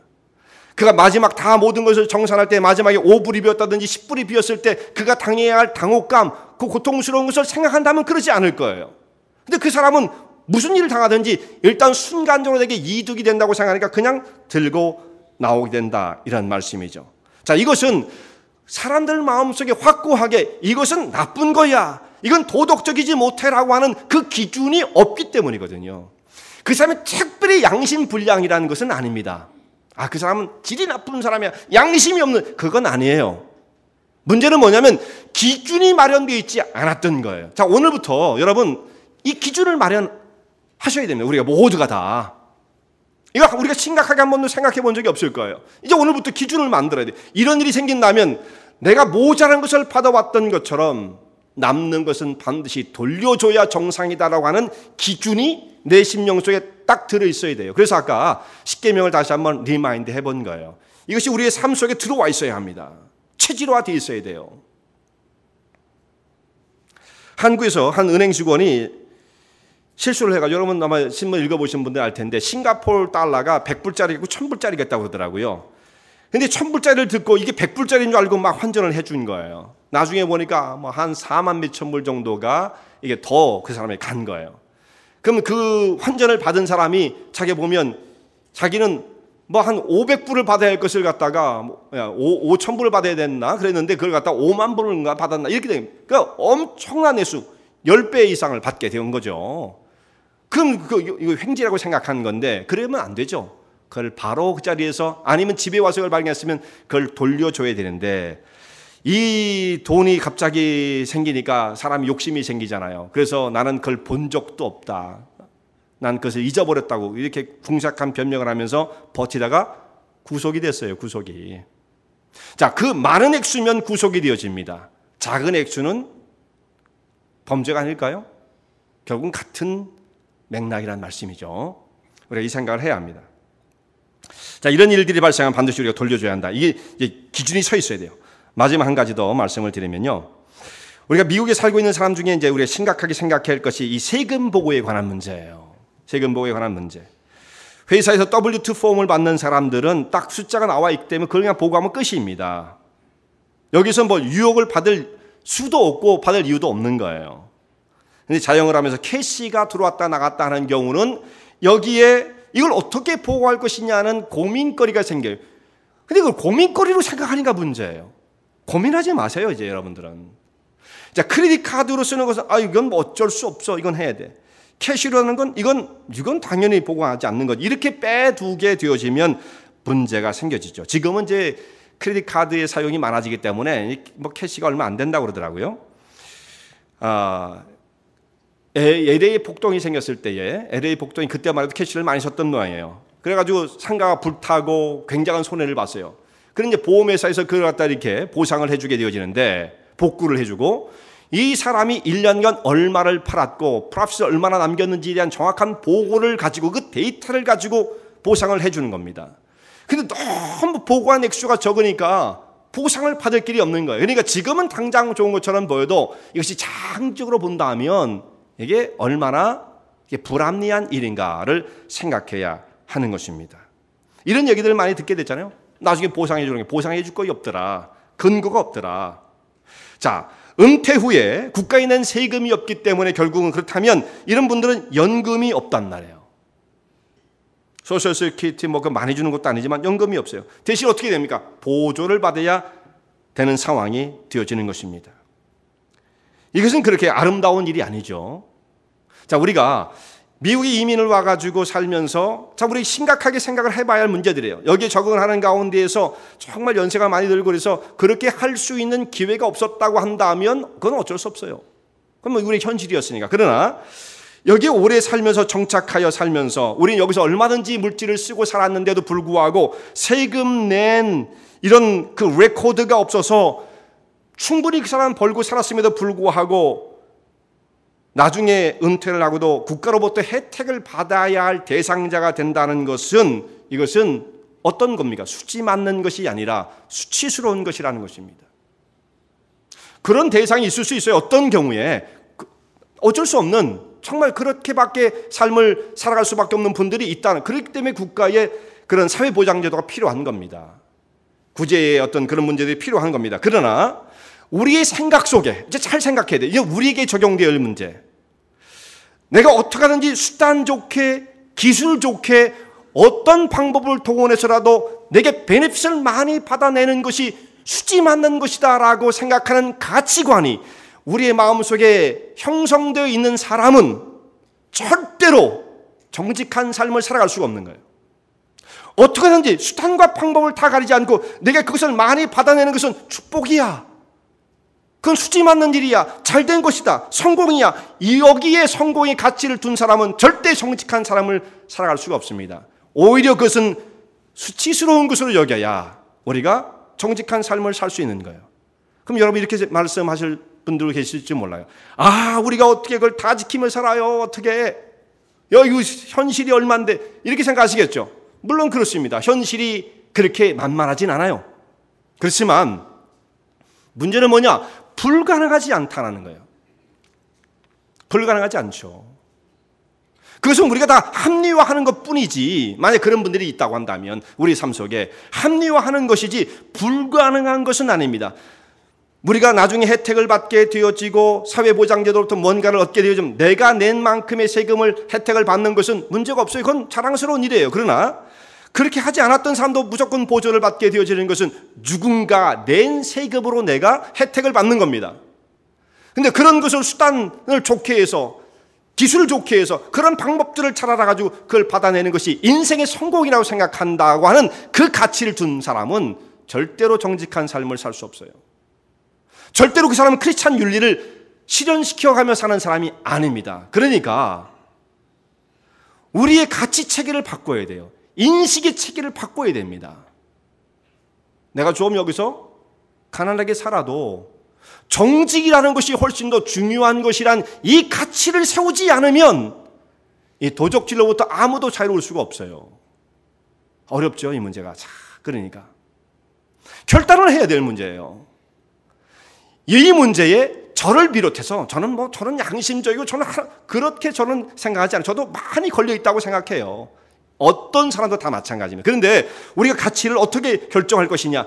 S1: 그가 마지막 다 모든 것을 정산할 때 마지막에 5불이 비었다든지 10불이 비었을 때 그가 당해야 할 당혹감, 그 고통스러운 것을 생각한다면 그러지 않을 거예요. 근데 그 사람은 무슨 일을 당하든지 일단 순간적으로 내게 이득이 된다고 생각하니까 그냥 들고 나오게 된다, 이런 말씀이죠. 자, 이것은 사람들 마음속에 확고하게 이것은 나쁜 거야, 이건 도덕적이지 못해라고 하는 그 기준이 없기 때문이거든요. 그 사람이 특별히 양심불량이라는 것은 아닙니다. 그 사람은 질이 나쁜 사람이야, 양심이 없는, 그건 아니에요. 문제는 뭐냐면 기준이 마련되어 있지 않았던 거예요. 자, 오늘부터 여러분 이 기준을 마련하셔야 됩니다. 우리가 모두가 다. 이거 우리가 심각하게 한 번도 생각해 본 적이 없을 거예요. 이제 오늘부터 기준을 만들어야 돼요. 이런 일이 생긴다면 내가 모자란 것을 받아왔던 것처럼 남는 것은 반드시 돌려줘야 정상이다라고 하는 기준이 내 심령 속에 딱 들어있어야 돼요. 그래서 아까 십계명을 다시 한번 리마인드 해본 거예요. 이것이 우리의 삶 속에 들어와 있어야 합니다. 체질화되어 있어야 돼요. 한국에서 한 은행 직원이 실수를 해가지고, 여러분 아마 신문 읽어보신 분들 알 텐데 싱가포르 달러가 100불짜리고 1000불짜리겠다고 그러더라고요. 근데 1000불짜리를 듣고 이게 100불짜리인 줄 알고 막 환전을 해준 거예요. 나중에 보니까 뭐 한 4만 몇천 불 정도가 이게 더 그 사람이 간 거예요. 그럼 그 환전을 받은 사람이 자기 보면 자기는 뭐 한 500불을 받아야 할 것을 갖다가 5,000불을 받아야 됐나 그랬는데 그걸 갖다 5만 불인가 받았나 이렇게 됩니다. 그러니까 엄청난 액수 10배 이상을 받게 된 거죠. 그럼 이거 횡재라고 생각하는 건데 그러면 안 되죠. 그걸 바로 그 자리에서, 아니면 집에 와서 그걸 발견했으면 그걸 돌려줘야 되는데, 이 돈이 갑자기 생기니까 사람이 욕심이 생기잖아요. 그래서 나는 그걸 본 적도 없다, 난 그것을 잊어버렸다고 이렇게 궁색한 변명을 하면서 버티다가 구속이 됐어요. 구속이. 자, 그 많은 액수면 구속이 되어집니다. 작은 액수는 범죄가 아닐까요? 결국은 같은 맥락이라는 말씀이죠. 우리가 이 생각을 해야 합니다. 자, 이런 일들이 발생하면 반드시 우리가 돌려줘야 한다. 이게 기준이 서 있어야 돼요. 마지막 한 가지 더 말씀을 드리면요, 우리가 미국에 살고 있는 사람 중에 이제 우리가 심각하게 생각해야 할 것이 이 세금 보고에 관한 문제예요. 세금 보고에 관한 문제. 회사에서 W2 폼을 받는 사람들은 딱 숫자가 나와 있기 때문에 그걸 그냥 보고하면 끝입니다. 여기서 뭐 유혹을 받을 수도 없고 받을 이유도 없는 거예요. 근데 자영을 하면서 캐시가 들어왔다 나갔다 하는 경우는 여기에 이걸 어떻게 보고할 것이냐는 고민거리가 생겨요. 근데 그걸 고민거리로 생각하니까 문제예요. 고민하지 마세요, 이제 여러분들은. 자, 크레딧 카드로 쓰는 것은 이건 뭐 어쩔 수 없어, 이건 해야 돼. 캐시로 하는 건 이건 당연히 보고하지 않는 것. 이렇게 빼두게 되어지면 문제가 생겨지죠. 지금은 이제 크레딧 카드의 사용이 많아지기 때문에 뭐 캐시가 얼마 안 된다고 그러더라고요. LA 폭동이 생겼을 때에 LA 폭동이 그때만 해도 캐시를 많이 썼던 모양이에요. 그래가지고 상가가 불타고 굉장한 손해를 봤어요. 그런데 이제 보험회사에서 그걸 갖다 이렇게 보상을 해주게 되어지는데, 복구를 해주고 이 사람이 1년간 얼마를 팔았고 프로핏을 얼마나 남겼는지에 대한 정확한 보고를 가지고 그 데이터를 가지고 보상을 해주는 겁니다. 근데 너무 보고한 액수가 적으니까 보상을 받을 길이 없는 거예요. 그러니까 지금은 당장 좋은 것처럼 보여도 이것이 장기적으로 본다면 이게 얼마나 불합리한 일인가를 생각해야 하는 것입니다. 이런 얘기들을 많이 듣게 됐잖아요. 나중에 보상해 주는 게 보상해 줄 거이 없더라, 근거가 없더라. 자, 은퇴 후에 국가에 낸 세금이 없기 때문에 결국은, 그렇다면 이런 분들은 연금이 없단 말이에요. 소셜 세큐리티 뭐 많이 주는 것도 아니지만 연금이 없어요. 대신 어떻게 됩니까? 보조를 받아야 되는 상황이 되어지는 것입니다. 이것은 그렇게 아름다운 일이 아니죠. 자, 우리가 미국에 이민을 와가지고 살면서 우리 심각하게 생각을 해봐야 할 문제들이에요. 여기에 적응을 하는 가운데에서 정말 연세가 많이 들고 그래서 그렇게 할 수 있는 기회가 없었다고 한다면 그건 어쩔 수 없어요. 그건 뭐 우리의 현실이었으니까. 그러나 여기에 오래 살면서 정착하여 살면서 우리는 여기서 얼마든지 물질을 쓰고 살았는데도 불구하고 세금 낸 이런 그 레코드가 없어서 충분히 그 사람 벌고 살았음에도 불구하고 나중에 은퇴를 하고도 국가로부터 혜택을 받아야 할 대상자가 된다는 것은, 이것은 어떤 겁니까? 수치 맞는 것이 아니라 수치스러운 것이라는 것입니다. 그런 대상이 있을 수 있어요. 어떤 경우에 어쩔 수 없는, 정말 그렇게밖에 삶을 살아갈 수밖에 없는 분들이 있다는, 그렇기 때문에 국가에 그런 사회보장제도가 필요한 겁니다. 구제의 어떤 그런 문제들이 필요한 겁니다. 그러나 우리의 생각 속에 이제 잘 생각해야 돼요. 이게 우리에게 적용되어야 할 문제. 내가 어떻게 하든지 수단 좋게 기술 좋게 어떤 방법을 동원해서라도 내게 베네핏을 많이 받아내는 것이 수지 맞는 것이다 라고 생각하는 가치관이 우리의 마음속에 형성되어 있는 사람은 절대로 정직한 삶을 살아갈 수가 없는 거예요. 어떻게든지 수단과 방법을 다 가리지 않고 내가 그것을 많이 받아내는 것은 축복이야. 그건 수지 맞는 일이야. 잘된 것이다. 성공이야. 여기에 성공의 가치를 둔 사람은 절대 정직한 사람을 살아갈 수가 없습니다. 오히려 그것은 수치스러운 것으로 여겨야 우리가 정직한 삶을 살 수 있는 거예요. 그럼 여러분 이렇게 말씀하실 분들 계실지 몰라요. 아, 우리가 어떻게 그걸 다 지키며 살아요. 어떻게. 이거 현실이 얼만데. 이렇게 생각하시겠죠. 물론 그렇습니다. 현실이 그렇게 만만하진 않아요. 그렇지만 문제는 뭐냐? 불가능하지 않다는 거예요. 불가능하지 않죠. 그것은 우리가 다 합리화하는 것뿐이지, 만약 그런 분들이 있다고 한다면 우리 삶 속에 합리화하는 것이지 불가능한 것은 아닙니다. 우리가 나중에 혜택을 받게 되어지고 사회보장제도로부터 뭔가를 얻게 되어지면 내가 낸 만큼의 세금을 혜택을 받는 것은 문제가 없어요. 그건 자랑스러운 일이에요. 그러나 그렇게 하지 않았던 사람도 무조건 보조를 받게 되어지는 것은 누군가 낸 세금으로 내가 혜택을 받는 겁니다. 그런데 그런 것을 수단을 좋게 해서 기술을 좋게 해서 그런 방법들을 찾아가지고 그걸 받아내는 것이 인생의 성공이라고 생각한다고 하는 그 가치를 둔 사람은 절대로 정직한 삶을 살 수 없어요. 절대로 그 사람은 크리스찬 윤리를 실현시켜가며 사는 사람이 아닙니다. 그러니까 우리의 가치 체계를 바꿔야 돼요. 인식의 체계를 바꿔야 됩니다. 내가 좀 여기서 가난하게 살아도 정직이라는 것이 훨씬 더 중요한 것이란 이 가치를 세우지 않으면 이 도적질로부터 아무도 자유로울 수가 없어요. 어렵죠, 이 문제가. 자, 그러니까 결단을 해야 될 문제예요. 이 문제에 저를 비롯해서 저는 양심적이고 그렇게 저는 생각하지 않아요. 저도 많이 걸려 있다고 생각해요. 어떤 사람도 다 마찬가지입니다. 그런데 우리가 가치를 어떻게 결정할 것이냐?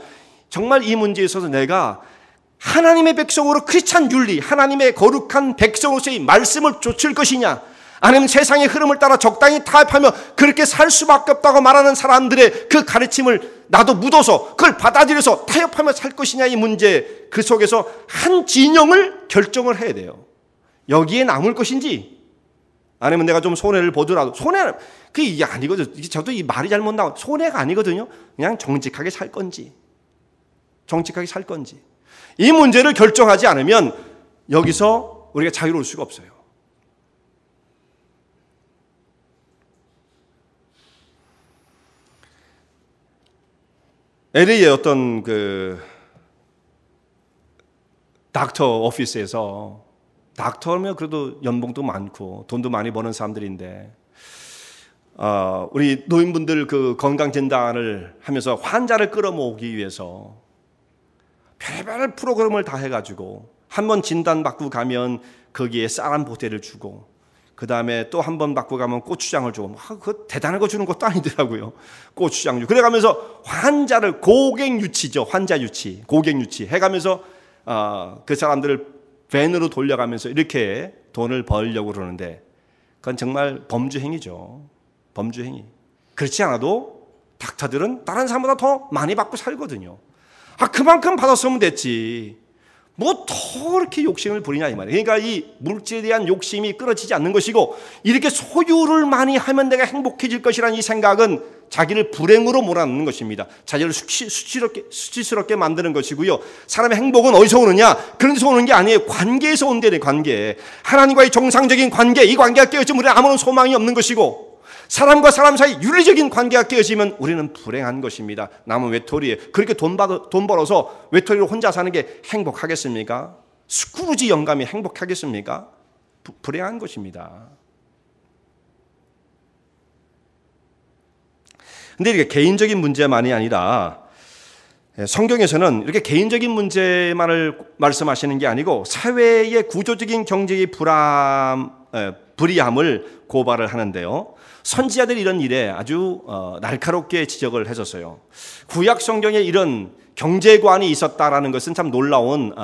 S1: 정말 이 문제에 있어서 내가 하나님의 백성으로 크리스찬 윤리, 하나님의 거룩한 백성으로서의 말씀을 좇을 것이냐, 아니면 세상의 흐름을 따라 적당히 타협하며 그렇게 살 수밖에 없다고 말하는 사람들의 그 가르침을 나도 묻어서 그걸 받아들여서 타협하며 살 것이냐, 이 문제 그 속에서 한 진영을 결정을 해야 돼요. 여기에 남을 것인지, 아니면 내가 좀 손해를 보더라도, 손해는 그게 아니거든요. 저도 이 말이 잘못 나와. 손해가 아니거든요. 그냥 정직하게 살 건지, 정직하게 살 건지. 이 문제를 결정하지 않으면 여기서 우리가 자유로울 수가 없어요. LA의 어떤 닥터 오피스에서, 닥터면 그래도 연봉도 많고 돈도 많이 버는 사람들인데, 우리 노인분들 그 건강 진단을 하면서 환자를 끌어모으기 위해서 별별 프로그램을 다 해가지고 한 번 진단받고 가면 거기에 쌀 보태를 주고, 그 다음에 또 한 번 받고 가면 고추장을 주고, 그거 대단한 거 주는 것도 아니더라고요. 고추장 주고. 그래가면서 환자를 고객 유치죠. 환자 유치, 고객 유치 해가면서 그 사람들을 밴으로 돌려가면서 이렇게 돈을 벌려고 그러는데, 그건 정말 범주 행위죠. 범주 행위. 그렇지 않아도 닥터들은 다른 사람보다 더 많이 받고 살거든요. 그만큼 받았으면 됐지. 뭐 더 이렇게 욕심을 부리냐 이 말이에요. 그러니까 이 물질에 대한 욕심이 끊어지지 않는 것이고, 이렇게 소유를 많이 하면 내가 행복해질 것이라는 이 생각은 자기를 불행으로 몰아넣는 것입니다. 자기를 수치스럽게 만드는 것이고요. 사람의 행복은 어디서 오느냐? 그런 데서 오는 게 아니에요. 관계에서 온다네. 관계. 하나님과의 정상적인 관계, 이 관계가 깨어지면 우리는 아무런 소망이 없는 것이고, 사람과 사람 사이 윤리적인 관계가 깨어지면 우리는 불행한 것입니다. 남은 외톨이에 그렇게 돈 벌어서 외톨이로 혼자 사는 게 행복하겠습니까? 스크루지 영감이 행복하겠습니까? 불행한 것입니다. 근데 이게 개인적인 문제만이 아니라 성경에서는 이렇게 개인적인 문제만을 말씀하시는 게 아니고 사회의 구조적인 경제의 불이함을 고발을 하는데요. 선지자들이 이런 일에 아주 날카롭게 지적을 했었어요. 구약 성경에 이런 경제관이 있었다라는 것은 참 놀라운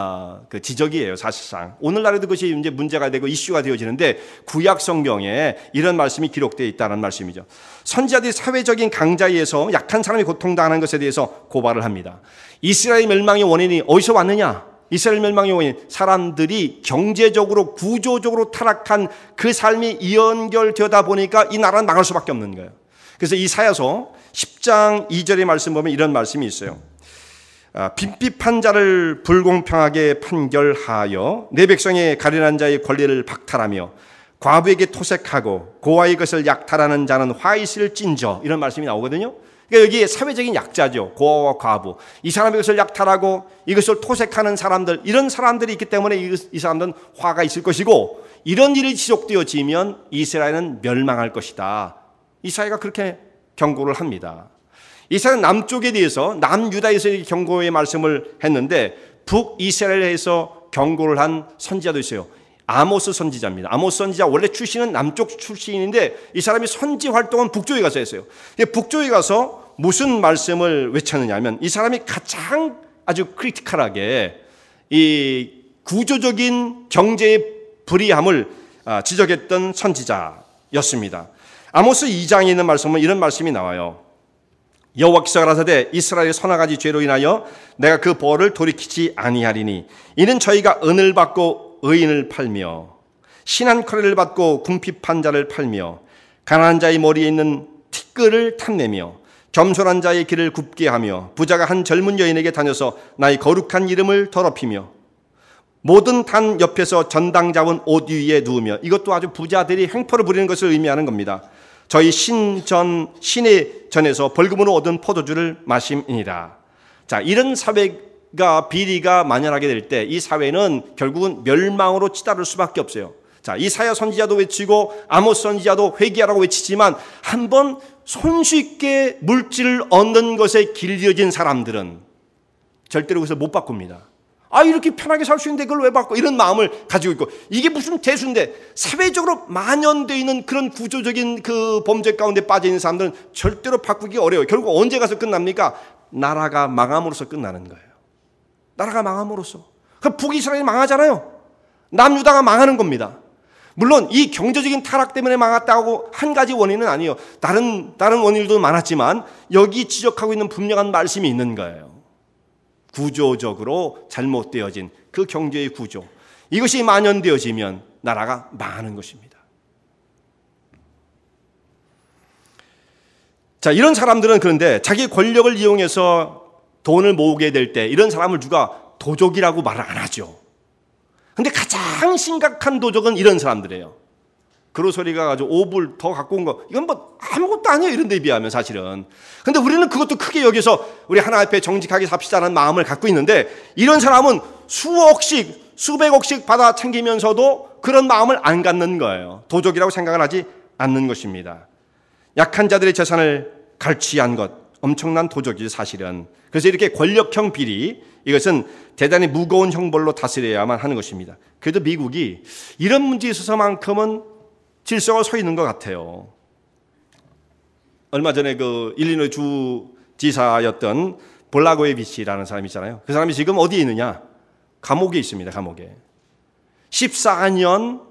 S1: 그 지적이에요. 사실상 오늘날에도 그것이 이제 문제가 되고 이슈가 되어지는데 구약 성경에 이런 말씀이 기록되어 있다는 말씀이죠. 선지자들이 사회적인 강자에 의해서 약한 사람이 고통당하는 것에 대해서 고발을 합니다. 이스라엘 멸망의 원인이 어디서 왔느냐? 이스라엘 멸망의 원인, 사람들이 경제적으로 구조적으로 타락한 그 삶이 연결되다 보니까 이 나라는 망할 수밖에 없는 거예요. 그래서 이사야서 10장 2절의 말씀 보면 이런 말씀이 있어요. 빈핍한 자를 불공평하게 판결하여 내 백성의 가련한 자의 권리를 박탈하며 과부에게 토색하고 고아의 것을 약탈하는 자는 화 있을 찐저, 이런 말씀이 나오거든요. 그러니까 여기 사회적인 약자죠. 고아와 과부. 이 사람의 것을 약탈하고 이것을 토색하는 사람들, 이런 사람들이 있기 때문에 이 사람들은 화가 있을 것이고, 이런 일이 지속되어지면 이스라엘은 멸망할 것이다. 이사야가 그렇게 경고를 합니다. 이사야는 남쪽에 대해서 남유다에서 경고의 말씀을 했는데 북이스라엘에서 경고를 한 선지자도 있어요. 아모스 선지자입니다. 아모스 선지자 원래 출신은 남쪽 출신인데 이 사람이 선지 활동은 북쪽에 가서 했어요. 북쪽에 가서 무슨 말씀을 외쳤느냐 하면 이 사람이 가장 아주 크리티컬하게 이 구조적인 경제의 불이함을 지적했던 선지자였습니다. 아모스 2장에 있는 말씀은 이런 말씀이 나와요. 여호와께서 가라사대 이스라엘의 서너 가지 죄로 인하여 내가 그 벌을 돌이키지 아니하리니 이는 저희가 은을 받고 의인을 팔며 신한 커리를 받고 궁핍한 자를 팔며 가난한 자의 머리에 있는 티끌을 탐내며 겸손한 자의 길을 굽게 하며 부자가 한 젊은 여인에게 다녀서 나의 거룩한 이름을 더럽히며 모든 단 옆에서 전당 잡은 옷 위에 누우며, 이것도 아주 부자들이 행포를 부리는 것을 의미하는 겁니다. 저희 신의 전에서 벌금으로 얻은 포도주를 마심이니라. 자, 이런 사회가 비리가 만연하게 될 때 이 사회는 결국은 멸망으로 치달을 수밖에 없어요. 자, 이사야 선지자도 외치고 아모스 선지자도 회개하라고 외치지만 한번 손쉽게 물질을 얻는 것에 길들여진 사람들은 절대로 그것을 못 바꿉니다. 이렇게 편하게 살 수 있는데 그걸 왜 바꿔? 이런 마음을 가지고 있고, 이게 무슨 대수인데 사회적으로 만연되어 있는 그런 구조적인 그 범죄 가운데 빠져 있는 사람들은 절대로 바꾸기 어려워요. 결국 언제 가서 끝납니까? 나라가 망함으로써 끝나는 거예요. 나라가 망함으로써. 그럼 북이스라엘이 망하잖아요. 남유다가 망하는 겁니다. 물론 이 경제적인 타락 때문에 망했다고 한 가지 원인은 아니에요. 다른 원인들도 많았지만 여기 지적하고 있는 분명한 말씀이 있는 거예요. 구조적으로 잘못되어진 그 경제의 구조, 이것이 만연되어지면 나라가 망하는 것입니다. 자, 이런 사람들은 그런데 자기 권력을 이용해서 돈을 모으게 될 때 이런 사람을 누가 도적이라고 말을 안 하죠. 근데 가장 심각한 도적은 이런 사람들이에요. 그로소리가 가지고 5불 더 갖고 온 거, 이건 뭐 아무것도 아니에요, 이런 데 비하면 사실은. 근데 우리는 그것도 크게 여기서 우리 하나 앞에 정직하게 삽시다라는 마음을 갖고 있는데, 이런 사람은 수억씩 수백억씩 받아 챙기면서도 그런 마음을 안 갖는 거예요. 도적이라고 생각을 하지 않는 것입니다. 약한 자들의 재산을 갈취한 것, 엄청난 도적이죠, 사실은. 그래서 이렇게 권력형 비리, 이것은 대단히 무거운 형벌로 다스려야만 하는 것입니다. 그래도 미국이 이런 문제에 있어서만큼은 질서가 서 있는 것 같아요. 얼마 전에 그 일리노이 주지사였던 볼라고에비치라는 사람이 있잖아요. 그 사람이 지금 어디에 있느냐? 감옥에 있습니다. 감옥에 14년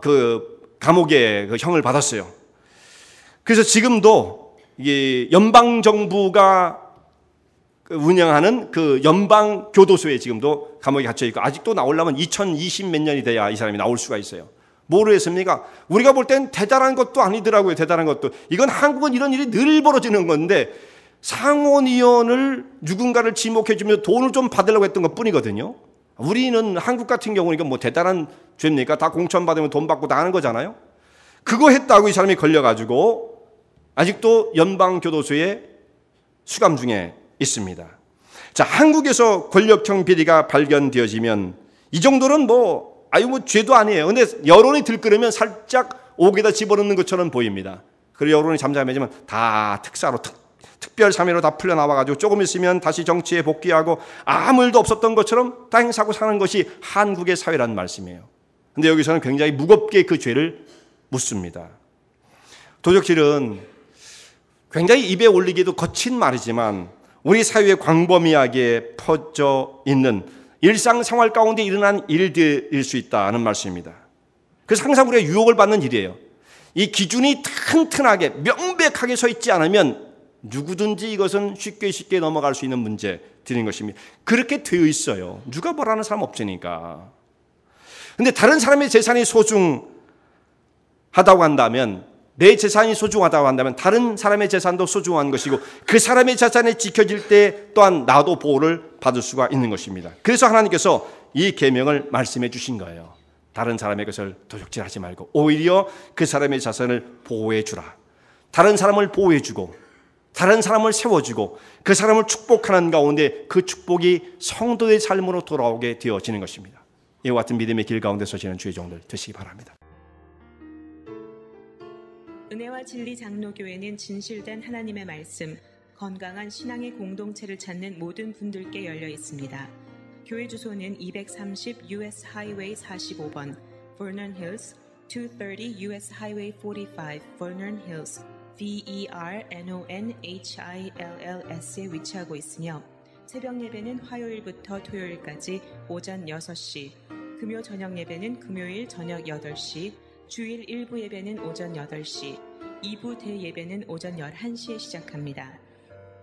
S1: 그 감옥에 그 형을 받았어요. 그래서 지금도 이게 연방 정부가 운영하는 그 연방 교도소에 지금도 감옥에 갇혀 있고, 아직도 나오려면 2020 몇 년이 돼야 이 사람이 나올 수가 있어요. 뭐로 했습니까? 우리가 볼 땐 대단한 것도 아니더라고요. 대단한 것도. 이건 한국은 이런 일이 늘 벌어지는 건데, 상원의원을 누군가를 지목해주면서 돈을 좀 받으려고 했던 것 뿐이거든요. 우리는 한국 같은 경우는 이건 뭐 대단한 죄입니까? 다 공천 받으면 돈 받고 다 하는 거잖아요. 그거 했다고 이 사람이 걸려가지고 아직도 연방교도소에 수감 중에 있습니다. 자, 한국에서 권력형 비리가 발견되어지면 이 정도는 뭐 죄도 아니에요. 근데 여론이 들끓으면 살짝 옥에다 집어넣는 것처럼 보입니다. 그리고 여론이 잠잠해지면 다 특사로 특별 사면으로 다 풀려나와가지고 조금 있으면 다시 정치에 복귀하고 아무 일도 없었던 것처럼 다 행사하고 사는 것이 한국의 사회라는 말씀이에요. 근데 여기서는 굉장히 무겁게 그 죄를 묻습니다. 도적질은 굉장히 입에 올리기도 거친 말이지만 우리 사회에 광범위하게 퍼져 있는 일상생활 가운데 일어난 일들일 수 있다는 말씀입니다. 그래서 항상 우리가 유혹을 받는 일이에요. 이 기준이 튼튼하게 명백하게 서 있지 않으면 누구든지 이것은 쉽게 넘어갈 수 있는 문제들인 것입니다. 그렇게 되어 있어요. 누가 뭐라는 사람 없으니까. 근데 다른 사람의 재산이 소중하다고 한다면, 내 재산이 소중하다고 한다면 다른 사람의 재산도 소중한 것이고 그 사람의 재산이 지켜질 때 또한 나도 보호를 받을 수가 있는 것입니다. 그래서 하나님께서 이 계명을 말씀해 주신 거예요. 다른 사람의 것을 도적질하지 말고 오히려 그 사람의 자산을 보호해 주라. 다른 사람을 보호해 주고 다른 사람을 세워주고 그 사람을 축복하는 가운데 그 축복이 성도의 삶으로 돌아오게 되어지는 것입니다. 이와 같은 믿음의 길 가운데 서시는 주의 종들 되시기 바랍니다.
S2: 은혜와 진리 장로교회는 진실된 하나님의 말씀, 건강한 신앙의 공동체를 찾는 모든 분들께 열려 있습니다. 교회 주소는 230 US 하이웨이 45번, Vernon Hills, 230 US 하이웨이 45, Vernon Hills, VERNONHILLS에 위치하고 있으며 새벽 예배는 화요일부터 토요일까지 오전 6시, 금요 저녁 예배는 금요일 저녁 8시, 주일 일부 예배는 오전 8시, 2부 대예배는 오전 11시에 시작합니다.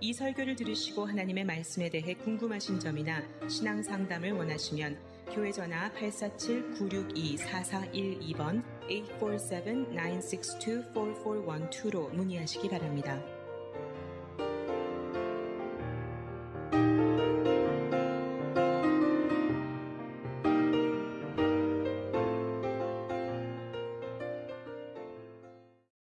S2: 이 설교를 들으시고 하나님의 말씀에 대해 궁금하신 점이나 신앙 상담을 원하시면 교회 전화 847-962-4412번 847-962-4412로 문의하시기 바랍니다.